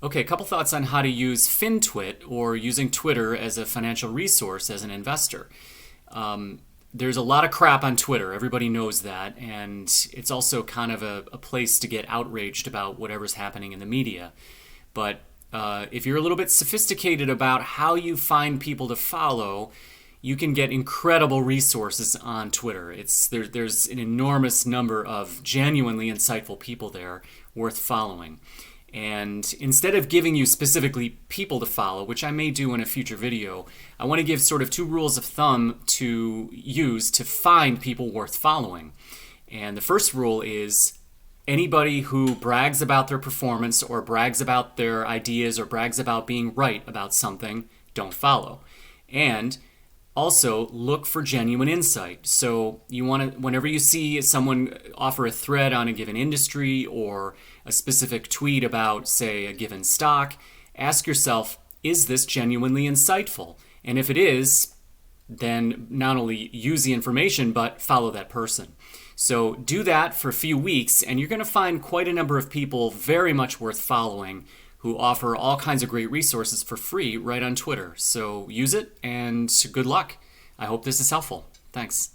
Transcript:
Okay, a couple thoughts on how to use FinTwit or using Twitter as a financial resource as an investor. There's a lot of crap on Twitter. Everybody knows that. And it's also kind of a place to get outraged about whatever's happening in the media. But if you're a little bit sophisticated about how you find people to follow, you can get incredible resources on Twitter. There's an enormous number of genuinely insightful people there worth following. And instead of giving you specifically people to follow, which I may do in a future video, I want to give sort of two rules of thumb to use to find people worth following. And the first rule is anybody who brags about their performance or brags about their ideas or brags about being right about something, don't follow. And also, look for genuine insight. So you want to, whenever you see someone offer a thread on a given industry or a specific tweet about, say, a given stock, ask yourself, is this genuinely insightful? And if it is, then not only use the information, but follow that person. So do that for a few weeks, and you're going to find quite a number of people very much worth following who offer all kinds of great resources for free right on Twitter. So use it, and good luck. I hope this is helpful. Thanks.